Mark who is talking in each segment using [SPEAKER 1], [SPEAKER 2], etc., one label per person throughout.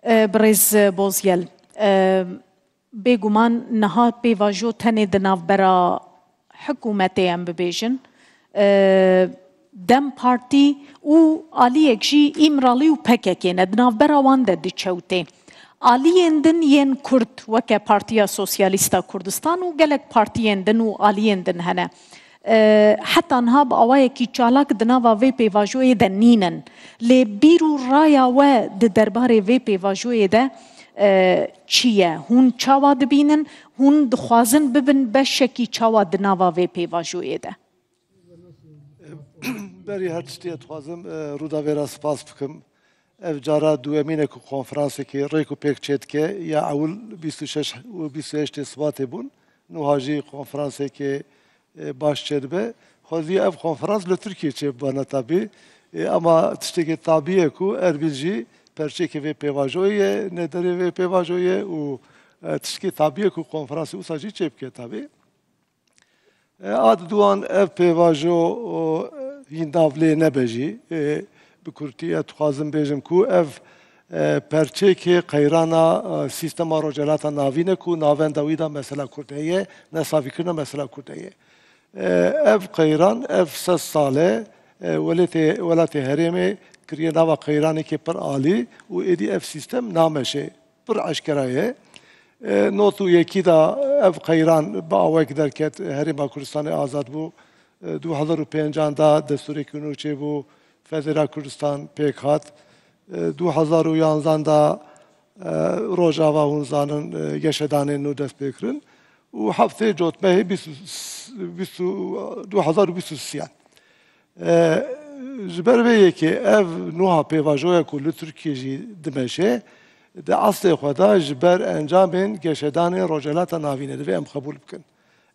[SPEAKER 1] برز بوزیل بگومان نها پیواجو تنه دناف برا حکومتی ام ببیجن دم پارتی او آلی اکجی ایمرالی و پککین دناف برا وانده دی چوته آلی اندن ین کرد وکه پارتیا سوسیالیستا کردستان و گلک پارتی اندن و آلی اندن هنه حتی انها با آوائه کی چالاک دناوا وی پیواجوی ده نینن لی بیرو رایا و ده درباره وی پیواجوی ده چیه؟ هون چاوا دبینن هون دخوازن ببن بشکی چاوا دناوا وی پیواجوی ده
[SPEAKER 2] بری هر تشتیه خوازم رودا ویرا سپاس بکم ev cara duemine ku konferanseke rêku pêk çêdike ya ewl 26 û 28 Sbatê bûn niha jî konferanseke baş çêdibe xwezî ev konferans li Tirkiye çêbibane tabî ama tiştekê tabî ye ku Erbil jî perçekê vê pêvajoyê ye nêderê vê pêvajoyê ye û tiştekê tabî ye ku konferansê wisa jî çêbike tabî ad duan ev pêvajo hîn davlê nebe jî bi Kurtiye dixwazim bêjim ku ev perçekê qeyrana sîstema rojelata navî ne ku navenda wî da mesela Kurd heye nesavîkirina mesela Kurd heye ev qeyran ev 100 sale welatê herêmê kiriye nava qeyranekê pir alî û êdî ev sîstem nameşe pir eşkera ye not û yekî da ev qeyran bi awek derket Herêma Kurdistanê azad bû 2005 da destureke nû çêbû Fezera Kurdistan pêk hat 2011 da Rojava hûn zanin geşedanên nû dest pê kirin û heftê cotmehê 2023 ji ber vê yekê ev nûha pêvajoya ku li Tirkiye jî dimeşe di aslê xwe da ji ber encamên geşedanên rojelata navînê divê em xebûl bikin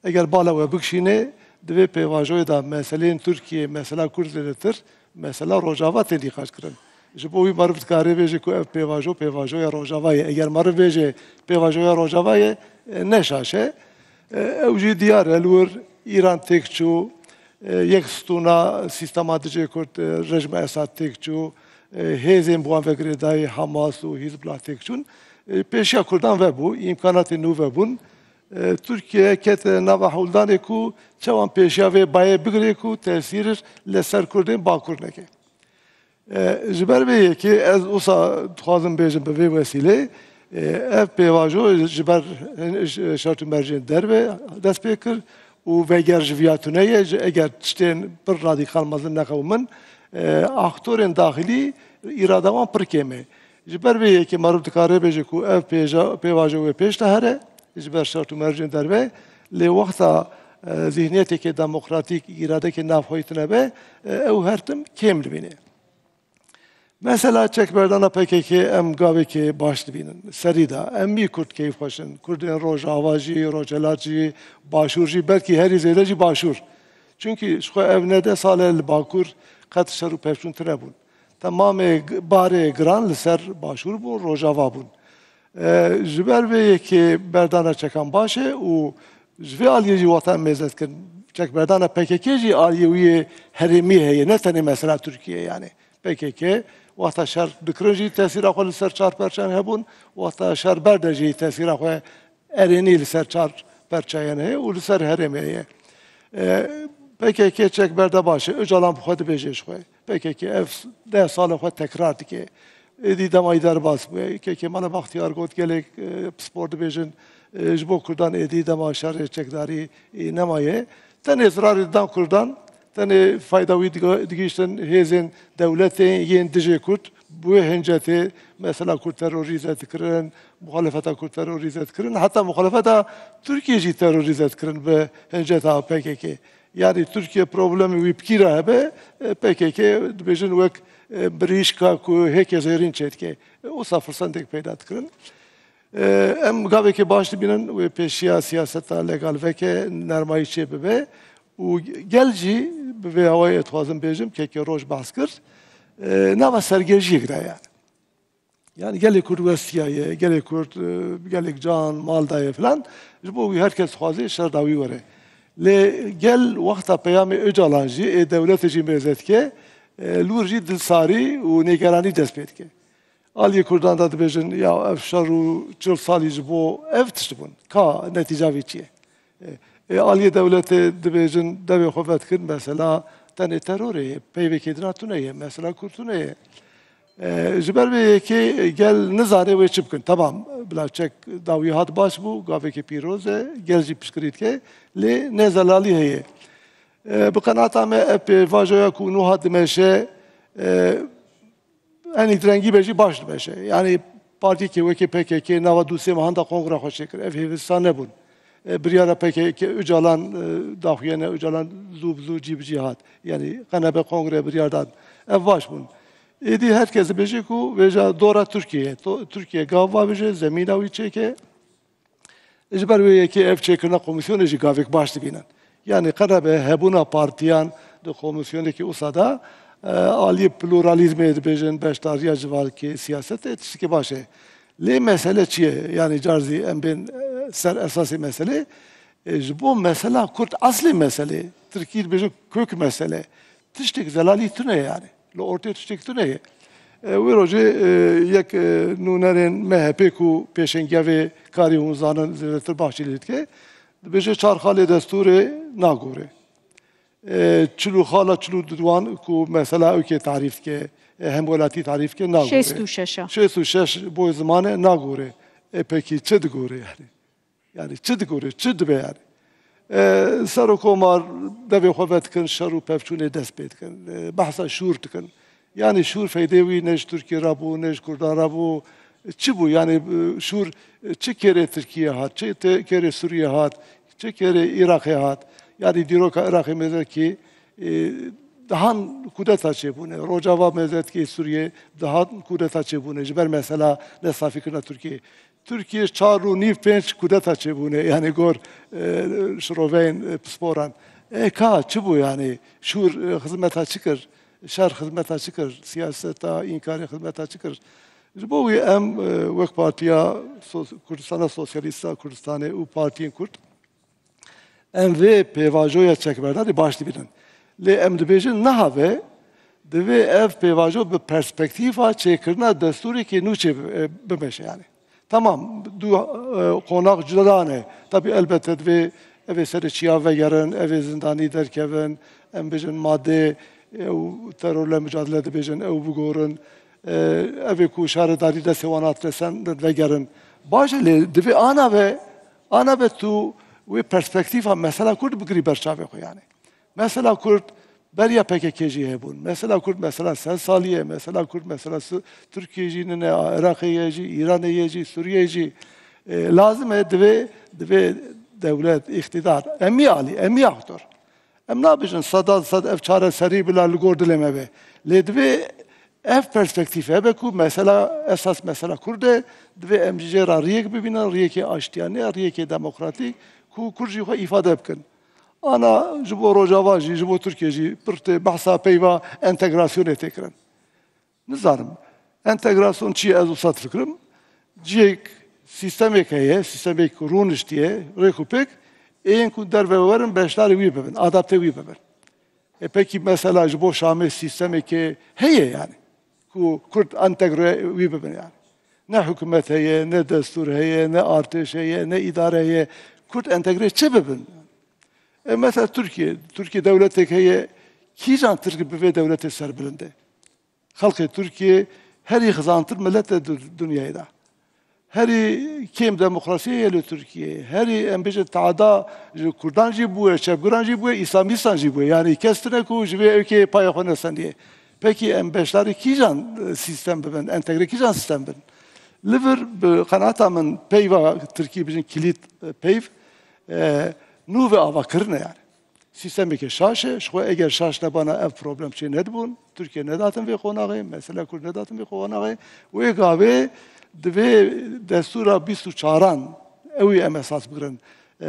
[SPEAKER 2] eger bala we bikişîne divê pêvajoyê da meseleyên Tirkiye mesela Kurd zêdetir mesela Rojava tê dîqaş kirin ji bo wî meriv dikarê bêje ku ev pêvajoya Rojava ye eger meriv bêje pêvajoya Rojava ye neşaşe ew jî diyar e li wir İran têk çû yek stûna sîstema dijê Kurd rejima Esad têk çû hêzên bi wan vegirê dayê Hamas û Hizbullah têk çûn pêşiya Kurdan vebû îmkanatên nû vebûn Türkiye ket nava hewldanê ku çawan pêşiya vê bayê bigire ku tesîr li ser Kurdên Bakur neke ji ber vê yekê ez wisa dixwazim bêjim bi vê wesîlê ev pêvajo ji ber şert û mercên derve dest pê kir û veger ji viya tuneyê eger tiştên pir radîkal mezin nexewimin aktorên daxilî îrada wan pir kêm e ji ber vê yekê meriv dikare bêje ku ev pêvajo wê pêş de here ji ber şert û mercên derve lê wexta zihniyeteke demokratîk îradeke navxweyî tune be ew her tim kêm dibîne mesela çekberdana PKK em gavekê baş dibînin serî da em bî Kurd keyf xweşin Kurdên Rojava jî Rojelat jî Başûr jî belkî herî zêde jî Başûr çünkü ji xwe ev nede sale li Bakur qet şer û pevçûntir nebûn temamê barê giran li ser Başûr bûn Rojava bûn ji ber vê yekê berdana çekan baş e û ji vê aliyê jî watan mêzet kirin çekberdana PKK jî aliyê wî yê herêmî heye ne tenê mesela Tirkiye yani PKK wata şer dikirin jî tesîra xwe li ser çar perçeyên hebûn wata şer berde jî tesîra xwe erênî li ser çar perçeyên heye û li ser herêmê heye PKK çekberde baş e Öcalan bi xwe dibêje ji xwe PKK ev 10 sala xwe tekrar dike êdî demayî derbas bûye Kêmal Baxtiyar got gelek spor dibêjin ji bo Kurdan êdî dema şerê çekdarî nemaye tenê zirarê didan Kurdan tenê fayda wî digihîştin hêzên dewletên yên dijê Kurd bu hincetê mesela Kurd terorîze dikirin muhalefeta Kurd terorîze dikirin heta muhalefeta Tirkiye jî terorîze dikirin bi hinceta PKK yani Tirkiye problemi wî bikîra hebe PKK dibêjin wek birîşka ku hêkê zêrîn çêdike wisa firsendek peyda dikirin em gavekê baş dibînin wê pêşiya siyaseta legal veke nermayî çê bibe û gel jî bi vê awayê dixwazim bêjim keke roj behs kir nava sergejiyek de yani gelek Kurd westiya ye gelek Kurd gelek can mal daye filan ji bo wî herkes dixwaze şer da wî were lê gel wexta peyamê Öcalan jî ê dewletê jî mêzet dike li wir jî dilsarî û nêgeranî dest pê dike Aliye Kurdan da dibêjin ya ev şer û çil salî ji bo ev tişt bûn. Ka netîca wî çi ye? Aliye dewletê dibêjin devê xwe vedkin mesela tenê terorê ye, peyvekê dina tune ye, mesela Kurtûnê ye. Ji ber vê yekê gel nizane wê çi bikin. Tamam, bila çek dawî hat baş bû, gavekê pîroz e, gel jî piştgirî dike, lê ne zelalî heye. Bi qenata me ev pêvajoya ku nû hat dimeşe henî direngî be jî baş dimeşe. Yani partiyekê wekî PKK nava dûsê mehanda kongre xwe çêkir. Ev hêvîstan nebûn. Biryara PKK Öcalan daxuyene Öcalan zû bi zû cî bi cî hat. Yani qenebe kongre biryar dan. Ev baş bûn. Êdî herkes dibêje ku vêja dora Tirkiye. Tirkiye gav vabêje, zemîna wî çêke. Ji ber wê yekê ev çêkirina komisyonê jî gavek baş dibînin. Yani qenebe hebûna partiyan di komisyonekî wisa da aliyê pluralizmê dibêjin beşdariya civarkê siyasetê tiştekî baş e. Lê mesele çi ye? Yani carzî em bên ser esasî mesele. Ji bo mesela Kurt aslî mesele. Tirkî dibêjin kök mesele. Tiştek zelalî tune yani. Li ortaya tiştek tune ye. Wê rojê yek nûnerên MHP ku pêşengevê karî hûn zanin zêdetir Bahçelî dike, dibêje çarxalê destûrê nagore. Çilû xala çilû didwan ku mesela ewkê tarîf dike, hemwelatî tarîf dike nagore.
[SPEAKER 1] 66.
[SPEAKER 2] 66 bo zimanê nagore. Pekî çi digore yani? Yani çi digore, çi dibe yani? Serokkomar devê xwe vedikin, şer û pevçûnê dest pê dikin. Behsa şûr dikin. Yani şûr feydê wî ne ji Tirkiye rabû, ne ji Kurdan rabû. Çi bû yani şûr çi kerê Tirkiye hat, çi kerê Sûriye hat, çi kerê Iraqê hat. Yani dîroka Iraqê mêzekî dihan kudeta çêbûne. Rojava mêzekî Sûriye dihan kudeta çêbûne. Ji ber mesela nesafîkirina Tirkiye. Türkiye 4.5-5 kudeta çêbûne. Yani gor şiroveyên pisporan. Ka çi bû yani? Şûr xizmeta çi kir? Şer xizmeta çi kir? Siyaseta înkarê xizmeta çi kir? Ji bo wî em wek Partiya Kurdistana Sosyalîst a Kurdistanê û Partiyên Kurd em vê pêvajoya çekberdanê baş dibînin. Lê em dibêjin niha ve divê ev pêvajo bi perspektîfa çêkirina destûrekî nû çê bimeşe yani. Tamam, du konak cuda ne? Tabii elbette divê evê serê çiya vegerin, evê zindanî derkevin, em bêjin madde ew terorla mücadele dibêjin, ew bigorin, evê ku şaredarî destê wan hat resen vegerin. Baş e lê divê ana ve tu wê perspektîfa mesela Kurd bigirî berçavê xwe yani. Mesela Kurd beriya PKK jî hebûn. Mesela Kurd mesela sed salî ye, mesela Kurd mesela Tirkiye jî nine, Iraqê ye jî, Îranê ye jî, Sûriye jî. Lazim e divê dewlet, iktidar, emî alî, emî aktor. Em nabêjin sad ev çareserî bila li gor dilê me be. Lê divê ev perspektîf hebe ku mesela esas mesela Kurd e, divê em ji jêra riyek bibînin, riyekê aştiyanê, riyekê demokratîk ku Kurd jî xwe îfade bikin. Ana ji bo Rojava jî, ji bo Tirkiye jî pirtê behsa peyva entegrasyonê tê kirin. Nizanim, entegrasyon çi ye ez wisa fikirim? Ciyek sistemek heye, sistemek rûniştiye, rêk û pêk, ên ku derve werin beşdarî wî bibin, adapte wî bibin. Peki mesela ji bo Şamê sistemekê heye yani. Ku Kurd entegre wî bibin yani. Ne hükümet heye, ne destur heye, ne artêş heye, ne idare heye. Kurd entegre çi bibin? Mesela Türkiye devletek heye, kîjan Tirk bi vê devletê serbilinde? Xalqê Türkiye herî xizantir millet e dünyayê da. Herî kêm demokrasiye ye li Tirkiye, herî em bêjin teada ji Kurdan jî bûye, çevgiran jî bûye, İslamîstan jî bûye. Yani kes tune ku ji vê ewkê paya xwe nesendiye. Peki em beşdarî kîjan sistem bibin, entegre kîjan sistem bibin? Li vir bi qenata min peyva Tirkiye bêjin kilît peyv, nû ve avakirine yani. Sistemekê şaş e, ji xwe eger şaş nebana ev problem çê nedibûn, Tirkiye nedatin vê qonaxê, mesela Kurd nedatin vê qonaxê, wê gavê divê destûra 24an ew em esas bigirin.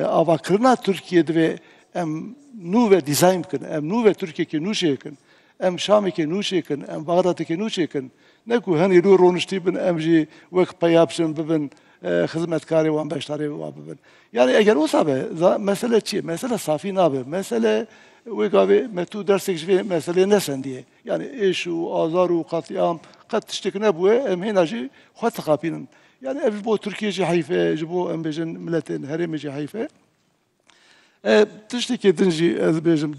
[SPEAKER 2] Avakirina Tirkiye divê em nû ve dîzayn bikin, em nû ve Tirkiyekê nû çêkin, em Şamekê nû çêkin, em Baxdadekê nû çêkin. Ne ku henî rû rûniştî bin em jî wek peya biçin bibin hizmetkarı wan beşdarı wan bibin. Yani eğer o sabe mesele çi? Mesele safi nabe. Mesele ve gavi metu dersek jve mesele nesen diye. Yani eşu, azaru, katliam, kat tiştek ne bu? Em hinacı xat kapinin. Yani ev bu Türkiye'ci hayfe, bu em bejin milletin heremeci hayfe. Tişteki dinci ez bejim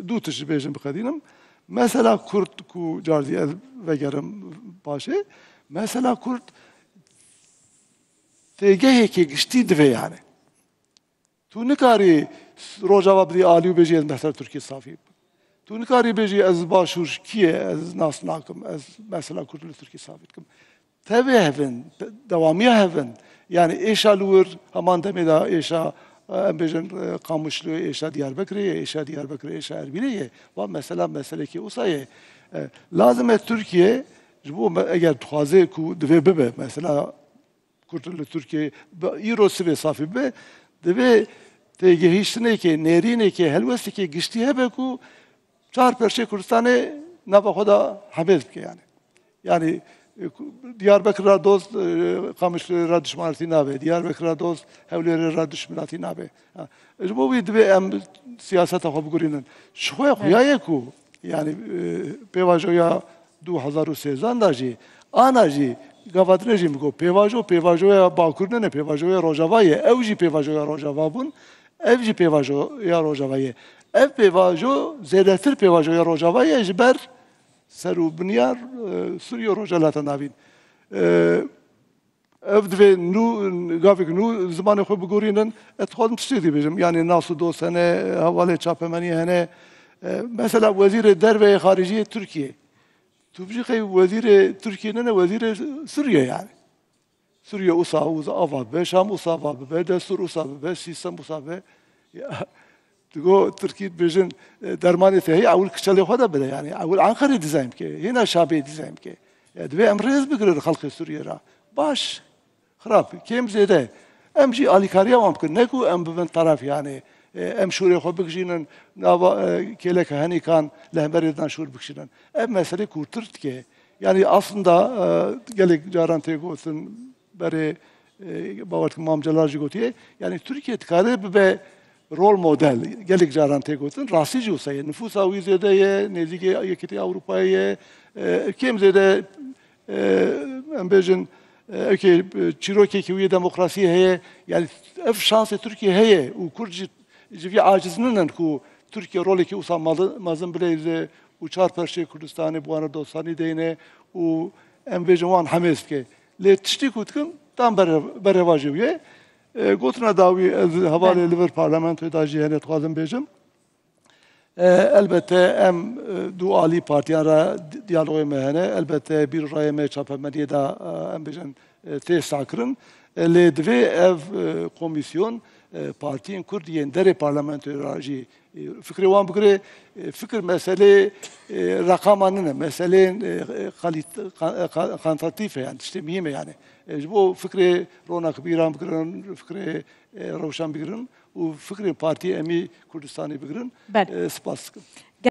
[SPEAKER 2] du tiş bejim bikadinım. Mesela Kurt ku cardi ez vegerim başı. Mesela Kurt تگهی که گشتی دوه یعنی تو نکاری روجاوا بدی آلیو بجی از مثلا ترکیه صافی تو نکاری بجی از باشور کیه از ناس ناکم از مثلا کردل ترکیه صافی کم تبه هفن دوامیه هفن yani eşa lur aman demeda eşa bejin kamışlı eşa Diyarbakır'ı eşa Diyarbakır'ı eşa Erbil'e var mesela mesele ki usayı lazım et Türkiye bu eğer tuhaze ku dve bebe mesela kurtuldu Türkiye Eurosi ve safi be dve tegehiştine ki nerine ki helvesi ki gişti hebe ku çar perşe Kürdistan'e nava khoda habez ki yani Diyarbakır'a dost Kamışlı'ya düşmanati nabe Diyarbakır'a dost Hevleri'ye düşmanati nabe bu bir dve em siyasete xo bugurinin şoya xoya ku yani pevajoya 2013 daji anaji gavadrejim go pevajoya bakurne ne pevajoya rojavaye evji pevajoya rojava bun evji pevajoya rojavaye ev pevajo zedetir pevajoya rojavaye jber seru binyar Suriye rojalata navin ev dve nu gavik nu zamanı xo bugurinin etxodim tiştidi bejim yani nasu do sene havale çapemani hene mesela vezir derve harici Türkiye تبجي خي وزير تركيا ننا وزير سوريا يعني سوريا أصاب أصاب بشام أصاب بدستور أصاب بسيستم أصاب تقول تركيا بيجن درمانة هي أول كشلي خدا بده يعني أول عنخري ديزاين كي هنا شعبي ديزاين كي دبي أمريز بقرر خلق سوريا را باش خراب كيم زيادة أمجي أليكاريا ممكن نكو أم بمن طرف يعني em şuraya xwe bikişînin nava kêlek henî kan li hemberê şûr bikişînin ev mesele kurtir dike yani aslında gelek caran tê gotin berê bawer dikim mam Celal jî gotiye yani Türkiye dikare bibe rol model gelek caran tê gotin rastî jî wisa ye nüfusa wî zêde ye nêzîkê Yekîtiya Ewropayê ye kêm zêde em bêjin evkê çîrokekî wî demokrasiyê heye yani ev şansê Türkiye heye û Kurd jî جوی عاجزنن کو ترکیه رولی که اوسا مازن بلیزه و چهار پرچه کردستانی بوانه دوستانی دینه و ام ویجوان همیست که لی تشتی کودکن tam berevajıye gotuna davi havale liver parlamentoya da cihenet kazım bejim elbette em du ali partiyara diyaloğu mehene elbette bir rayeme çapemediye da em bejim test akırın le dve ev komisyon partiyen Kurdiyen dere parlamentoya jî fikri wan bigire fikir mesele rakamanın mesele kantitatif yani işte mühim yani bu fikri ronak biran bigirin fikri rovşan bigirin u fikri parti emi Kurdistan'ı bigirin spas